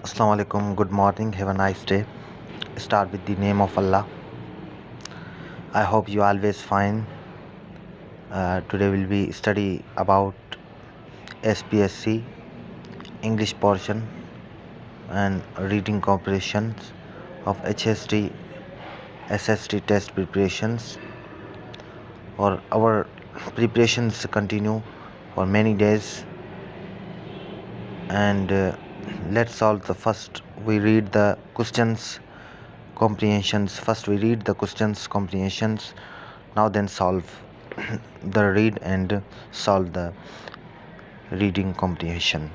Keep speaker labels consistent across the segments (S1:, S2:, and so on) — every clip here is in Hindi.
S1: Assalamu alaikum, good morning, have a nice day. Start with the name of Allah. I hope you always fine. Today will be study about SPSC English portion and reading comprehensions of HST SST test preparations. Or our preparations continue for many days, and let's solve the first. We read the questions comprehensions. First we read the questions comprehensions, now then solve the read and solve the reading comprehension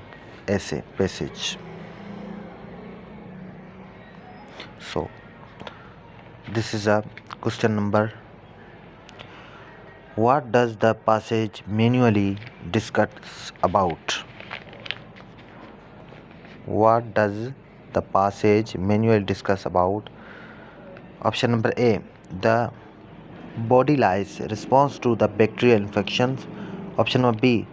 S1: essay passage. So this is a question number. What does the passage manually discuss about? What does the passage manually discuss about? Option number A, the body lice response to the bacterial infections. Option number B,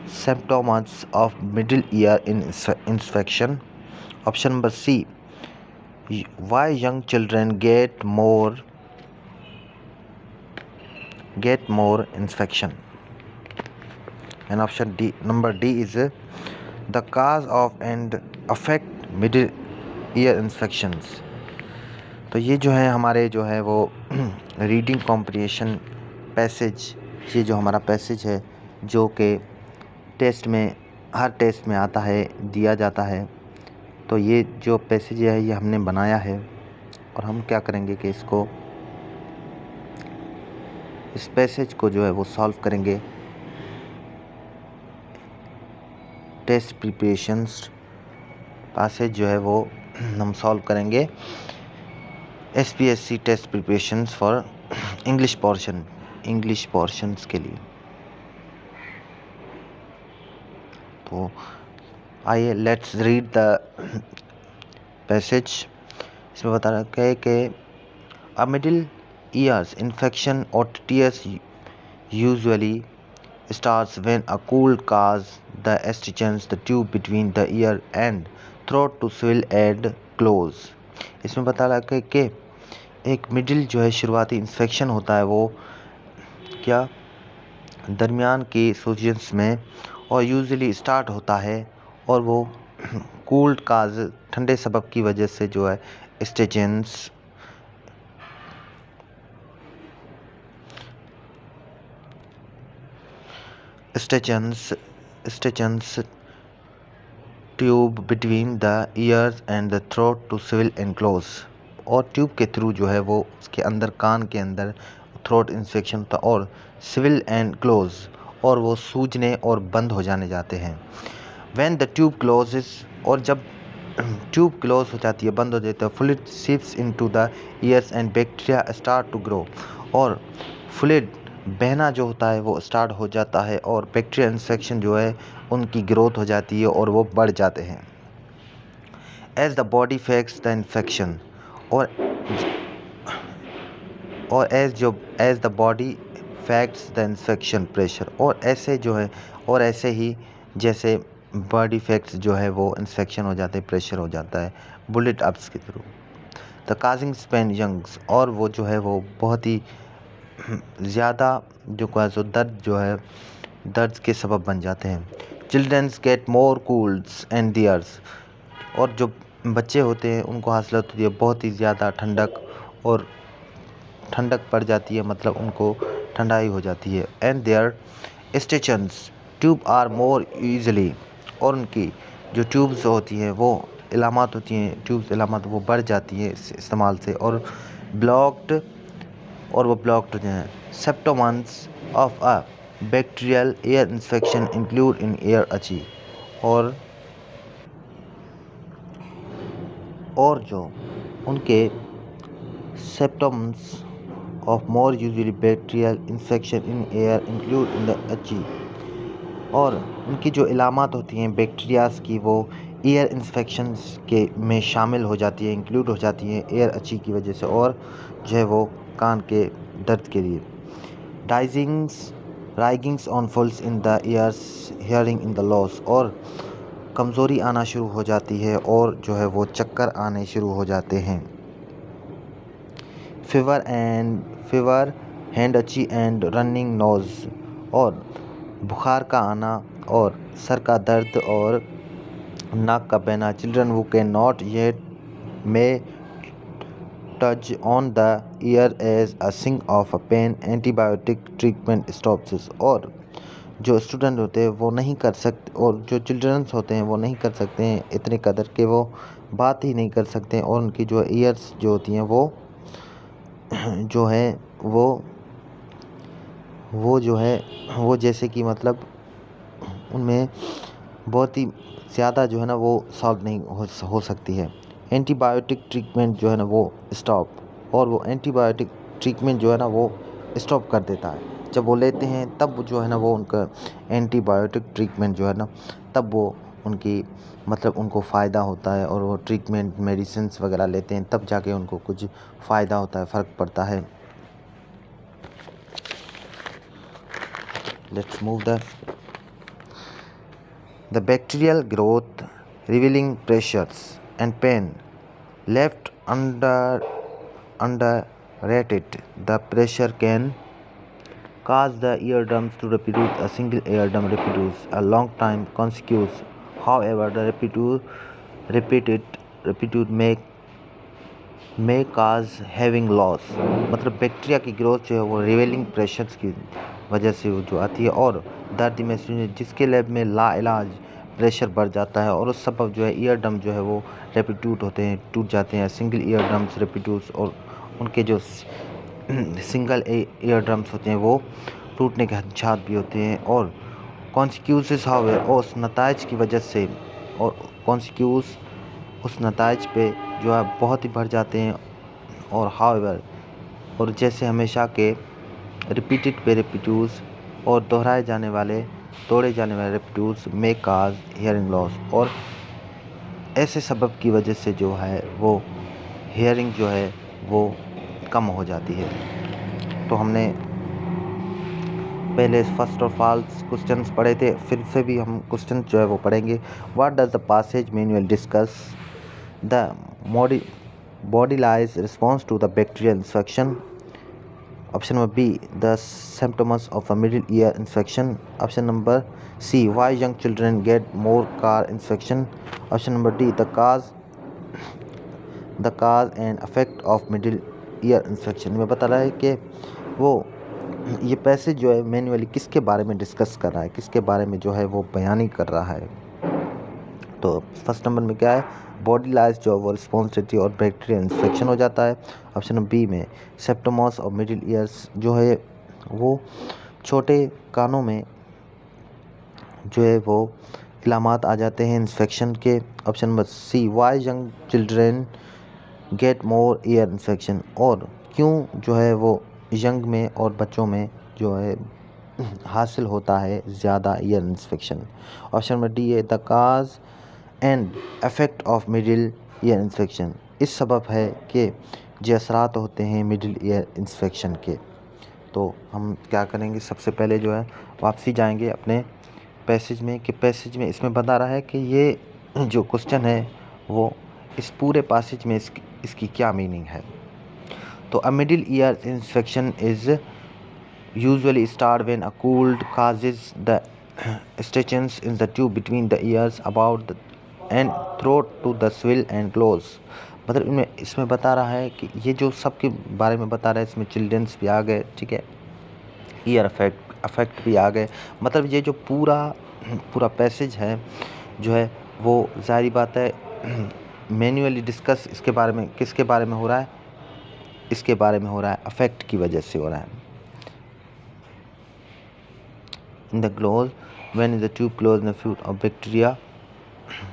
S1: symptoms of middle ear infection. Option number C, why young children get more infection. And option D, number D is the cause of and affect middle ear infections. तो ये जो है हमारे जो है वो रीडिंग कॉम्प्रिहेंशन पैसेज, ये जो हमारा पैसेज है जो कि टेस्ट में हर टेस्ट में आता है, दिया जाता है। तो ये जो पैसेज है ये हमने बनाया है और हम क्या करेंगे कि इस पैसेज को जो है वो सॉल्व करेंगे। टेस्ट प्रिपरेशंस पैसेज जो है वो हम सॉल्व करेंगे SPSC test preparations for English portions के लिए। तो आइए लेट्स रीड द पैसेज। इसमें बता रहा है कि अ मिडिल ईयर्स इन्फेक्शन और tears usually starts when a cold cause the estrogens the tube between the ear and throat to swell and close। इसमें बता रहा है कि एक मिडिल जो है शुरुआती इन्फेक्शन होता है वो क्या दरमियान की सूजन्स में और यूजुअली स्टार्ट होता है और वो कोल्ड काज ठंडे सबब की वजह से जो है Eustachian tube between the ears and the throat to swell and close. और ट्यूब के थ्रू जो है वो उसके अंदर कान के अंदर थ्रोट इन्फेक्शन होता और स्विल एंड क्लोज और वो सूजने और बंद हो जाने जाते हैं। व्हेन द ट्यूब क्लोजेस, और जब ट्यूब क्लोज हो जाती है, बंद हो जाती है, fluid seeps into the ears and bacteria start to grow, और फ्लूइड बहना जो होता है वो स्टार्ट हो जाता है और बैक्टीरिया इन्फेक्शन जो है उनकी ग्रोथ हो जाती है और वो बढ़ जाते हैं। As the body fights the infection, और as the body fights the infection pressure, और ऐसे जो है और ऐसे ही जैसे बॉडी फैक्ट्स जो है वो इन्फेक्शन हो जाते हैं, प्रेशर हो जाता है बुलेट अप्स के थ्रू। द काजिंग स्पेन यंग्स, और वो जो है वो बहुत ही ज़्यादा जो दर्द जो है दर्द के सबब बन जाते हैं। Childrens get more colds and dears, और जो बच्चे होते हैं उनको हासिल होती है बहुत ही ज़्यादा ठंडक पड़ जाती है, मतलब उनको ठंडाई हो जाती है। And their Eustachian tube are more easily, और उनकी जो ट्यूब्स होती हैं वो इलामात होती हैं, ट्यूब्स इलामात वो बढ़ जाती हैं इस इस्तेमाल से, और वो ब्लॉक्ड हो जाए। Symptoms of a bacterial air infection include in air अच्छी, और जो उनके symptoms of more usually bacterial infection in air include in the अच्छी, और उनकी जो इलामात होती हैं बैक्टीरियाज की वो एयर इन्फेक्शंस के में शामिल हो जाती है, इंक्लूड हो जाती हैं एयर अच्छी की वजह से, और जो है वो कान के दर्द के लिए। Ringings on fulls in the ears, hearing in the loss, और कमज़ोरी आना शुरू हो जाती है और जो है वो चक्कर आने शुरू हो जाते हैं। Fever, hand itchy and running nose, और बुखार का आना और सर का दर्द और नाक का बहना। Children who can not yet may touch on the ear as a सिंग of a pain, antibiotic treatment stops. और जो स्टूडेंट होते हैं वो नहीं कर सकते, और जो चिल्ड्रंस होते हैं वो नहीं कर सकते हैं इतने कदर के वो बात ही नहीं कर सकते हैं, और उनकी जो ईयर्स जो होती हैं वो जो है वो जो है वो जैसे कि मतलब उनमें बहुत ही ज़्यादा जो है ना वो सॉल्व नहीं हो सकती है। एंटीबायोटिक ट्रीटमेंट जो है ना वो स्टॉप, और वो एंटीबायोटिक ट्रीटमेंट जो है ना वो स्टॉप कर देता है। जब वो लेते हैं तब जो है ना वो उनका एंटीबायोटिक ट्रीटमेंट जो है ना तब वो उनकी मतलब उनको फ़ायदा होता है, और वो ट्रीटमेंट मेडिसिन्स वगैरह लेते हैं तब जाके उनको कुछ फ़ायदा होता है, फ़र्क पड़ता है। Let's move the bacterial growth, revealing pressures and pain left underrated. The pressure can cause the eardrums to reproduce. A single eardrum reproduce a long time consequence. However, the repeated may cause having loss। मतलब बैक्टीरिया की ग्रोथ जो है वो रिवेलिंग प्रेशर्स की वजह से वो जो आती है, और दर्द में जिसके लैब में लाइलाज प्रेशर बढ़ जाता है, और उस सबब जो है ईयर ड्रम जो है वो रेपिट्यूट होते हैं, टूट जाते हैं। सिंगल ईयर ड्रम्स रेपिट्यूट्स, और उनके जो सिंगल ईयर ड्रम्स होते हैं वो टूटने के खदशात भी होते हैं। और कॉन्सिक्यूसेस हाउ उस नताइज की वजह से, और कॉन्सिक्यूस उस नताइज पे जो है बहुत ही बढ़ जाते हैं। और हाउएवर, और जैसे हमेशा के रिपीटेड पे रेपिट्यूस और तोड़े जाने वाले रेपिट्यूस में काज हियरिंग लॉस, और ऐसे सबब की वजह से जो है वो हियरिंग जो है वो कम हो जाती है। तो हमने पहले फर्स्ट और फॉल्स क्वेश्चंस पढ़े थे, फिर से भी हम क्वेश्चन जो है वो पढ़ेंगे। What does the passage manual discuss the body lies response to the bacterial infection? Option number B, the symptoms of a middle ear infection. Option number C, why young children get more car infection. Option number D, the cause and effect of middle ear infection। में बता रहा है कि वो ये पैसेज जो है मैनुअली किसके बारे में डिस्कस कर रहा है, किसके बारे में जो है वो बयानी कर रहा है। तो फर्स्ट नंबर में क्या है, बॉडी लाइज जो वो रिस्पॉन्सिबिलिटी और बैक्टीरियल इन्फेक्शन हो जाता है। ऑप्शन नंबर बी में सेप्टोमस और मिडिल ईयर्स जो है वो छोटे कानों में जो है वो इलामात आ जाते हैं इन्फेक्शन के। Option number C, why young children get more ear infection, और क्यों जो है वो यंग में और बच्चों में जो है हासिल होता है ज़्यादा ear infection. Option number D है the cause and effect of middle ear infection. इस सबब है कि जो असरात होते हैं मिडिल ईयर इन्फेक्शन के। तो हम क्या करेंगे, सबसे पहले जो है वापसी जाएंगे अपने पैसेज में, कि पैसेज में इसमें बता रहा है कि ये जो क्वेश्चन है वो इस पूरे पैसेज में इसकी क्या मीनिंग है। तो a middle ear infection is usually start when a cold causes the stitches in the tube between the ears about the and throat to the swill and close। मतलब इसमें बता रहा है कि ये जो सब के बारे में बता रहा है, इसमें चिल्ड्रंस भी आ गए, ठीक है, ईयर अफेक्ट भी आ गए। मतलब ये जो पूरा पैसेज है जो है वो ज़ाहिर बात है मैन्युअली डिस्कस इसके बारे में किसके बारे में हो रहा है, इसके बारे में हो रहा है, अफेक्ट की वजह से हो रहा है। In the close when is the tube close in the feud of bacteria,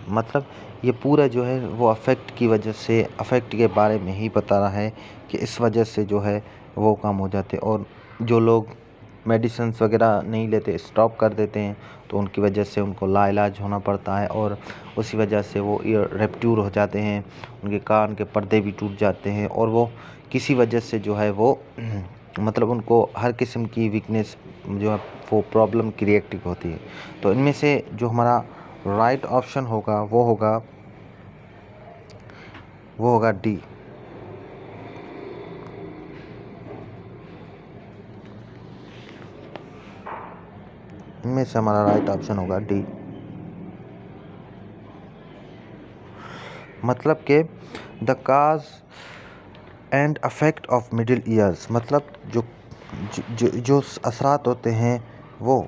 S1: मतलब ये पूरा जो है वो अफेक्ट की वजह से, अफेक्ट के बारे में ही बता रहा है कि इस वजह से जो है वो काम हो जाते, और जो लोग मेडिसिन्स वगैरह नहीं लेते, स्टॉप कर देते हैं, तो उनकी वजह से उनको लाइलाज होना पड़ता है, और उसी वजह से वो ईयर रेप्ट्यूर हो जाते हैं, उनके कान के पर्दे भी टूट जाते हैं, और वो किसी वजह से जो है वो मतलब उनको हर किस्म की वीकनेस जो है वो प्रॉब्लम क्रिएट होती है। तो इनमें से जो हमारा राइट ऑप्शन होगा वो होगा डी। इनमें से हमारा राइट ऑप्शन होगा डी। मतलब कि the cause and affect of middle years, मतलब जो असरात होते हैं वो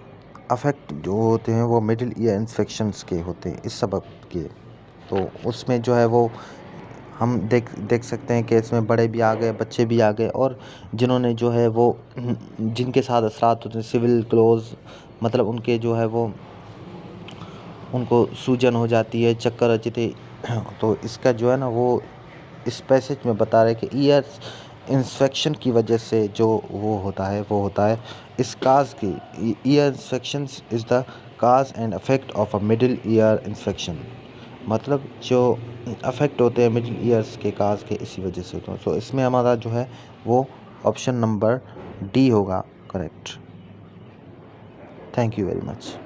S1: अफेक्ट जो होते हैं वो मिडिल ईयर इन्फेक्शंस के होते हैं इस सबब के। तो उसमें जो है वो हम देख सकते हैं कि इसमें बड़े भी आ गए, बच्चे भी आ गए, और जिन्होंने जो है वो जिनके साथ असरात होते हैं सिविल क्लोज, मतलब उनके जो है वो उनको सूजन हो जाती है, चक्कर आ जाते। तो इसका जो है ना वो इस पैसेज में बता रहे हैं कि ईयर इन्फेक्शन की वजह से जो वो होता है इस काज की ear infection is the cause and affect of a middle ear infection, मतलब जो अफेक्ट होते हैं मिडिल ईयर्स के काज के इसी वजह से होते हैं। तो इसमें हमारा जो है वो ऑप्शन नंबर डी होगा correct. Thank you very much.